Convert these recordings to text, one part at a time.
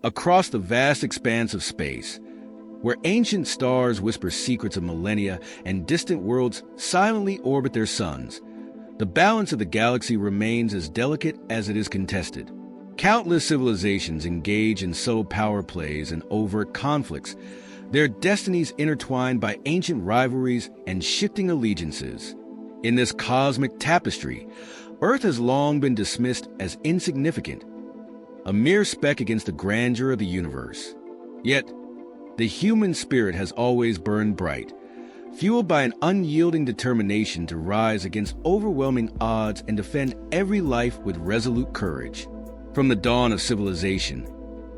Across the vast expanse of space, where ancient stars whisper secrets of millennia and distant worlds silently orbit their suns, the balance of the galaxy remains as delicate as it is contested. Countless civilizations engage in subtle power plays and overt conflicts, their destinies intertwined by ancient rivalries and shifting allegiances. In this cosmic tapestry, Earth has long been dismissed as insignificant, a mere speck against the grandeur of the universe. Yet, the human spirit has always burned bright, fueled by an unyielding determination to rise against overwhelming odds and defend every life with resolute courage. From the dawn of civilization,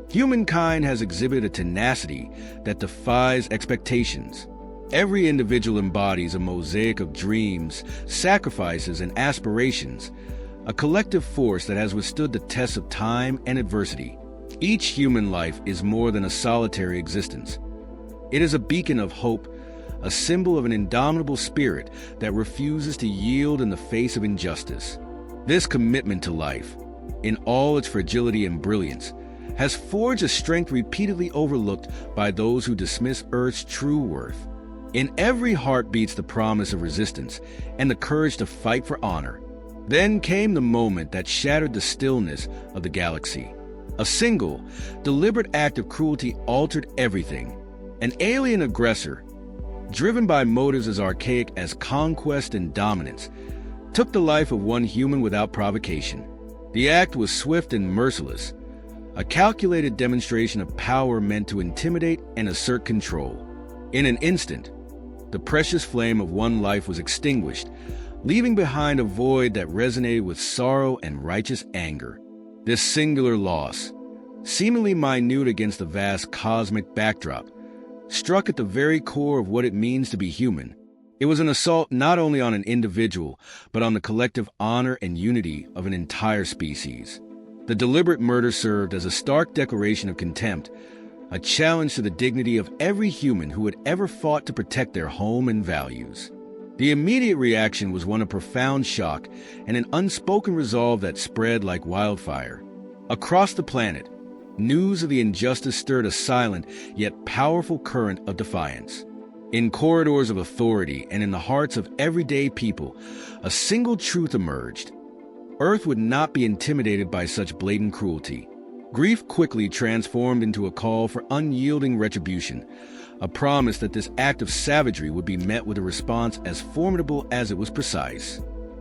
humankind has exhibited a tenacity that defies expectations. Every individual embodies a mosaic of dreams, sacrifices, and aspirations, a collective force that has withstood the tests of time and adversity. Each human life is more than a solitary existence. It is a beacon of hope, a symbol of an indomitable spirit that refuses to yield in the face of injustice. This commitment to life, in all its fragility and brilliance, has forged a strength repeatedly overlooked by those who dismiss Earth's true worth. In every heart beats the promise of resistance and the courage to fight for honor. Then came the moment that shattered the stillness of the galaxy. A single, deliberate act of cruelty altered everything. An alien aggressor, driven by motives as archaic as conquest and dominance, took the life of one human without provocation. The act was swift and merciless, a calculated demonstration of power meant to intimidate and assert control. In an instant, the precious flame of one life was extinguished, leaving behind a void that resonated with sorrow and righteous anger. This singular loss, seemingly minute against the vast cosmic backdrop, struck at the very core of what it means to be human. It was an assault not only on an individual, but on the collective honor and unity of an entire species. The deliberate murder served as a stark declaration of contempt, a challenge to the dignity of every human who had ever fought to protect their home and values. The immediate reaction was one of profound shock and an unspoken resolve that spread like wildfire. Across the planet, news of the injustice stirred a silent yet powerful current of defiance. In corridors of authority and in the hearts of everyday people, a single truth emerged. Earth would not be intimidated by such blatant cruelty. Grief quickly transformed into a call for unyielding retribution, a promise that this act of savagery would be met with a response as formidable as it was precise.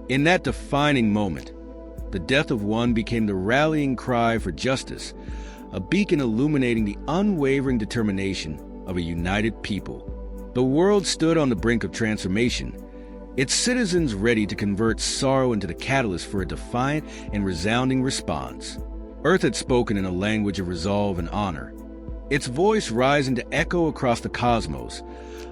In that defining moment, the death of one became the rallying cry for justice, a beacon illuminating the unwavering determination of a united people. The world stood on the brink of transformation, its citizens ready to convert sorrow into the catalyst for a defiant and resounding response. Earth had spoken in a language of resolve and honor, its voice rising to echo across the cosmos,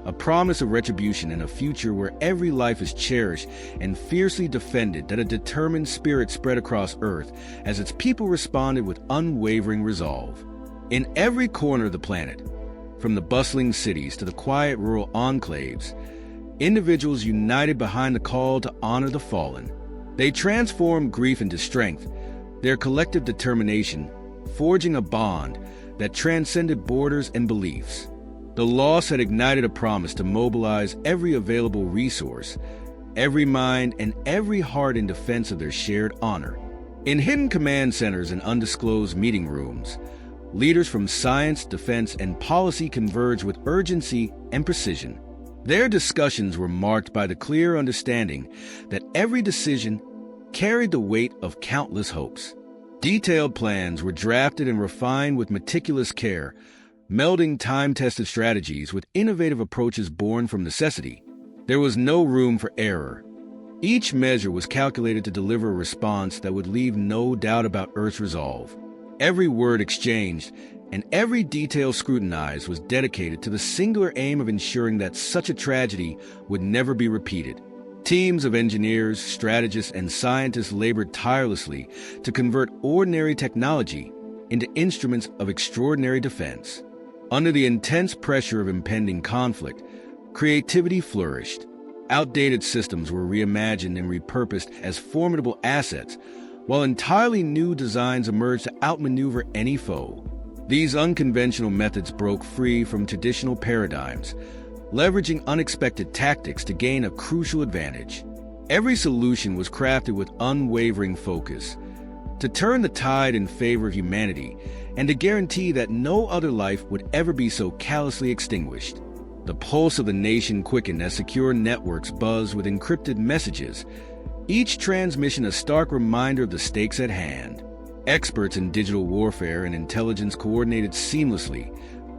a promise of retribution and a future where every life is cherished and fiercely defended. That a determined spirit spread across Earth as its people responded with unwavering resolve. In every corner of the planet, from the bustling cities to the quiet rural enclaves, individuals united behind the call to honor the fallen. They transformed grief into strength, their collective determination forging a bond that transcended borders and beliefs. The loss had ignited a promise to mobilize every available resource, every mind, and every heart in defense of their shared honor. In hidden command centers and undisclosed meeting rooms, leaders from science, defense, and policy converged with urgency and precision. Their discussions were marked by the clear understanding that every decision carried the weight of countless hopes. Detailed plans were drafted and refined with meticulous care, melding time-tested strategies with innovative approaches born from necessity. There was no room for error. Each measure was calculated to deliver a response that would leave no doubt about Earth's resolve. Every word exchanged and every detail scrutinized was dedicated to the singular aim of ensuring that such a tragedy would never be repeated. Teams of engineers, strategists, and scientists labored tirelessly to convert ordinary technology into instruments of extraordinary defense. Under the intense pressure of impending conflict, creativity flourished. Outdated systems were reimagined and repurposed as formidable assets, while entirely new designs emerged to outmaneuver any foe. These unconventional methods broke free from traditional paradigms, leveraging unexpected tactics to gain a crucial advantage. Every solution was crafted with unwavering focus, to turn the tide in favor of humanity and to guarantee that no other life would ever be so callously extinguished. The pulse of the nation quickened as secure networks buzzed with encrypted messages, each transmission a stark reminder of the stakes at hand. Experts in digital warfare and intelligence coordinated seamlessly,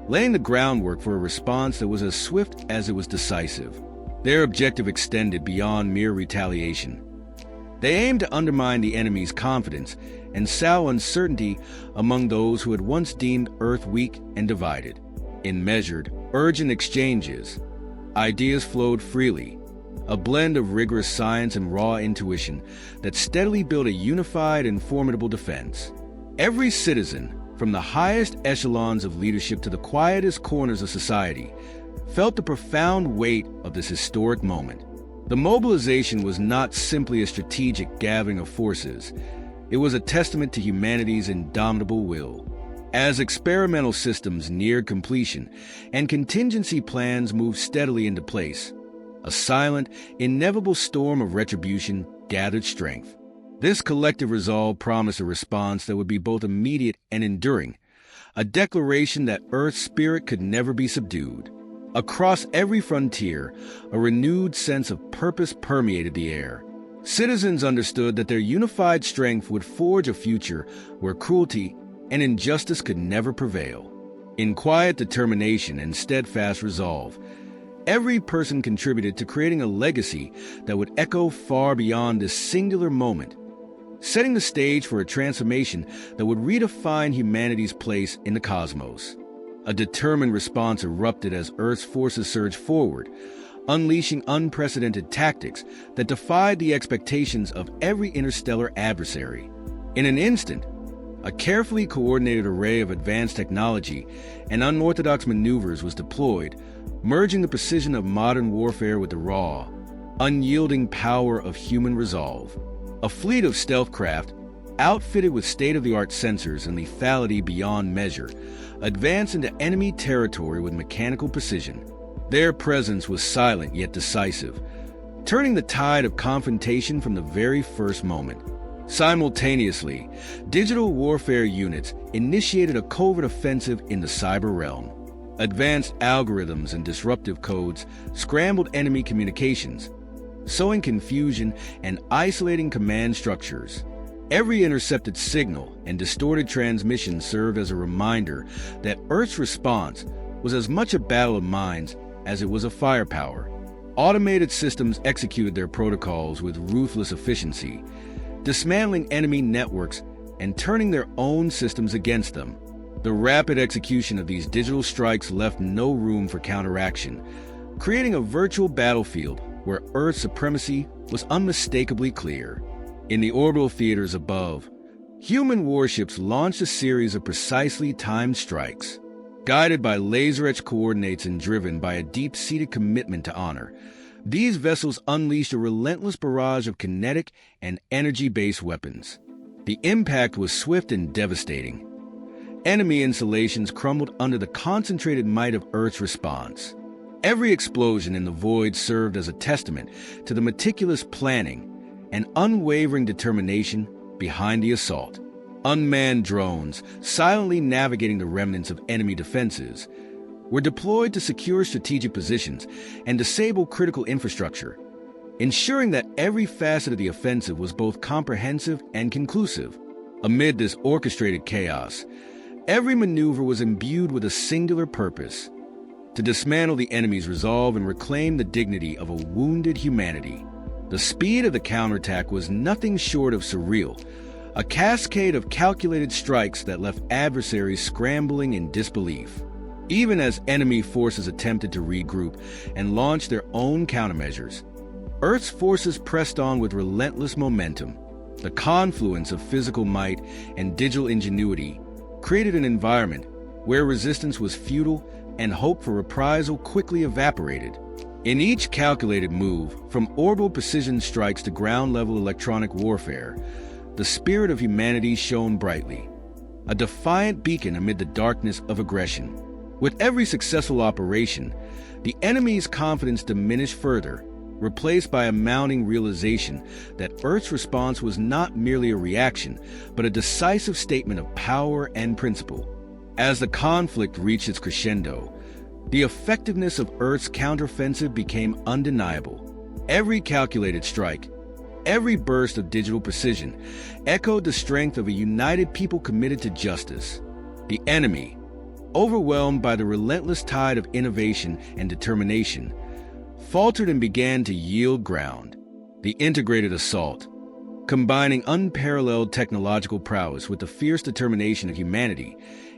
laying the groundwork for a response that was as swift as it was decisive. Their objective extended beyond mere retaliation. They aimed to undermine the enemy's confidence and sow uncertainty among those who had once deemed Earth weak and divided. In measured, urgent exchanges, ideas flowed freely, a blend of rigorous science and raw intuition that steadily built a unified and formidable defense. Every citizen, from the highest echelons of leadership to the quietest corners of society, felt the profound weight of this historic moment. The mobilization was not simply a strategic gathering of forces. It was a testament to humanity's indomitable will. As experimental systems neared completion and contingency plans moved steadily into place, a silent, inevitable storm of retribution gathered strength. This collective resolve promised a response that would be both immediate and enduring, a declaration that Earth's spirit could never be subdued. Across every frontier, a renewed sense of purpose permeated the air. Citizens understood that their unified strength would forge a future where cruelty and injustice could never prevail. In quiet determination and steadfast resolve, every person contributed to creating a legacy that would echo far beyond this singular moment, setting the stage for a transformation that would redefine humanity's place in the cosmos. A determined response erupted as Earth's forces surged forward, unleashing unprecedented tactics that defied the expectations of every interstellar adversary. In an instant, a carefully coordinated array of advanced technology and unorthodox maneuvers was deployed, merging the precision of modern warfare with the raw, unyielding power of human resolve. A fleet of stealth craft, outfitted with state-of-the-art sensors and lethality beyond measure, advanced into enemy territory with mechanical precision. Their presence was silent yet decisive, turning the tide of confrontation from the very first moment. Simultaneously, digital warfare units initiated a covert offensive in the cyber realm. Advanced algorithms and disruptive codes scrambled enemy communications, sowing confusion and isolating command structures. Every intercepted signal and distorted transmission served as a reminder that Earth's response was as much a battle of minds as it was of firepower. Automated systems executed their protocols with ruthless efficiency, dismantling enemy networks and turning their own systems against them. The rapid execution of these digital strikes left no room for counteraction, creating a virtual battlefield where Earth's supremacy was unmistakably clear. In the orbital theaters above, human warships launched a series of precisely timed strikes. Guided by laser-etched coordinates and driven by a deep-seated commitment to honor, these vessels unleashed a relentless barrage of kinetic and energy-based weapons. The impact was swift and devastating. Enemy installations crumbled under the concentrated might of Earth's response. Every explosion in the void served as a testament to the meticulous planning and unwavering determination behind the assault. Unmanned drones, silently navigating the remnants of enemy defenses, were deployed to secure strategic positions and disable critical infrastructure, ensuring that every facet of the offensive was both comprehensive and conclusive. Amid this orchestrated chaos, every maneuver was imbued with a singular purpose: to dismantle the enemy's resolve and reclaim the dignity of a wounded humanity. The speed of the counterattack was nothing short of surreal, a cascade of calculated strikes that left adversaries scrambling in disbelief. Even as enemy forces attempted to regroup and launch their own countermeasures, Earth's forces pressed on with relentless momentum. The confluence of physical might and digital ingenuity created an environment where resistance was futile and hope for reprisal quickly evaporated. In each calculated move, from orbital precision strikes to ground-level electronic warfare, the spirit of humanity shone brightly. a defiant beacon amid the darkness of aggression. With every successful operation, the enemy's confidence diminished further, replaced by a mounting realization that Earth's response was not merely a reaction, but a decisive statement of power and principle. As the conflict reached its crescendo, the effectiveness of Earth's counteroffensive became undeniable. Every calculated strike, every burst of digital precision, echoed the strength of a united people committed to justice. The enemy, overwhelmed by the relentless tide of innovation and determination, faltered and began to yield ground. The integrated assault, combining unparalleled technological prowess with the fierce determination of humanity,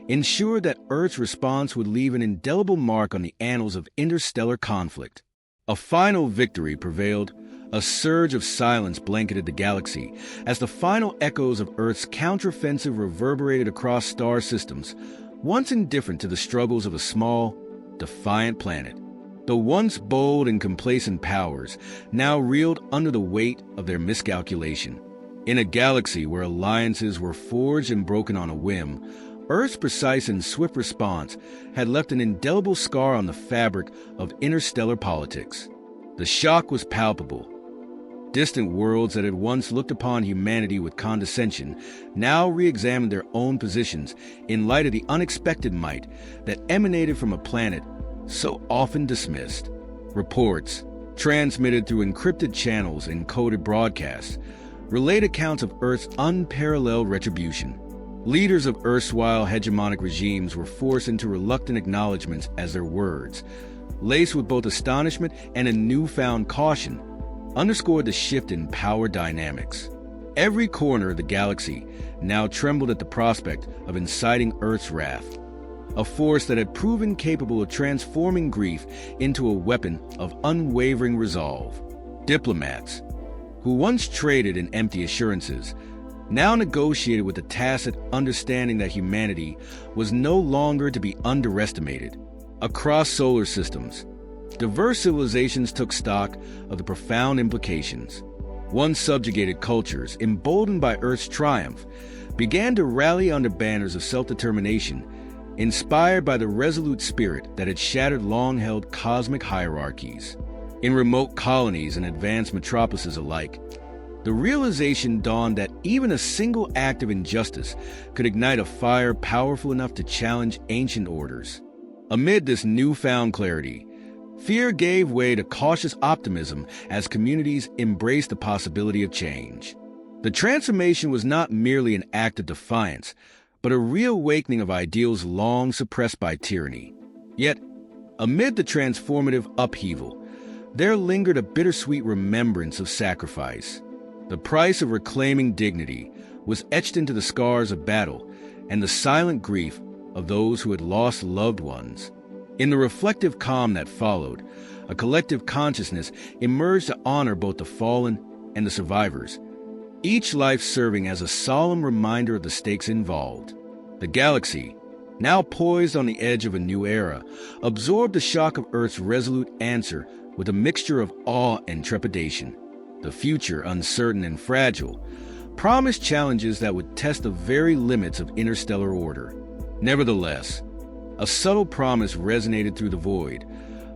ensured that Earth's response would leave an indelible mark on the annals of interstellar conflict. A final victory prevailed. A surge of silence blanketed the galaxy as the final echoes of Earth's counteroffensive reverberated across star systems, once indifferent to the struggles of a small, defiant planet. The once bold and complacent powers now reeled under the weight of their miscalculation. In a galaxy where alliances were forged and broken on a whim, Earth's precise and swift response had left an indelible scar on the fabric of interstellar politics. The shock was palpable. Distant worlds that had once looked upon humanity with condescension now re-examined their own positions in light of the unexpected might that emanated from a planet so often dismissed. Reports, transmitted through encrypted channels and coded broadcasts, relate accounts of Earth's unparalleled retribution. Leaders of erstwhile hegemonic regimes were forced into reluctant acknowledgments as their words, laced with both astonishment and a newfound caution, underscored the shift in power dynamics. Every corner of the galaxy now trembled at the prospect of inciting Earth's wrath, a force that had proven capable of transforming grief into a weapon of unwavering resolve. Diplomats, who once traded in empty assurances, now negotiated with the tacit understanding that humanity was no longer to be underestimated. Across solar systems, diverse civilizations took stock of the profound implications. Once subjugated cultures, emboldened by Earth's triumph, began to rally under banners of self-determination, inspired by the resolute spirit that had shattered long-held cosmic hierarchies. In remote colonies and advanced metropolises alike, the realization dawned that even a single act of injustice could ignite a fire powerful enough to challenge ancient orders. Amid this newfound clarity, fear gave way to cautious optimism as communities embraced the possibility of change. The transformation was not merely an act of defiance, but a reawakening of ideals long suppressed by tyranny. Yet, amid the transformative upheaval, there lingered a bittersweet remembrance of sacrifice. The price of reclaiming dignity was etched into the scars of battle and the silent grief of those who had lost loved ones. In the reflective calm that followed, a collective consciousness emerged to honor both the fallen and the survivors, each life serving as a solemn reminder of the stakes involved. The galaxy, now poised on the edge of a new era, absorbed the shock of Earth's resolute answer with a mixture of awe and trepidation. The future, uncertain and fragile, promised challenges that would test the very limits of interstellar order. Nevertheless, a subtle promise resonated through the void,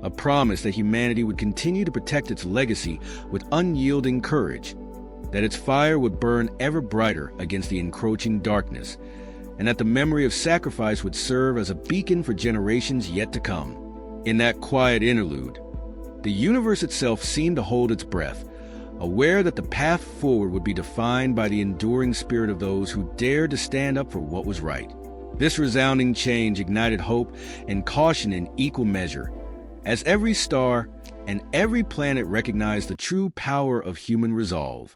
a promise that humanity would continue to protect its legacy with unyielding courage, that its fire would burn ever brighter against the encroaching darkness, and that the memory of sacrifice would serve as a beacon for generations yet to come. In that quiet interlude, the universe itself seemed to hold its breath, aware that the path forward would be defined by the enduring spirit of those who dared to stand up for what was right. This resounding change ignited hope and caution in equal measure, as every star and every planet recognized the true power of human resolve.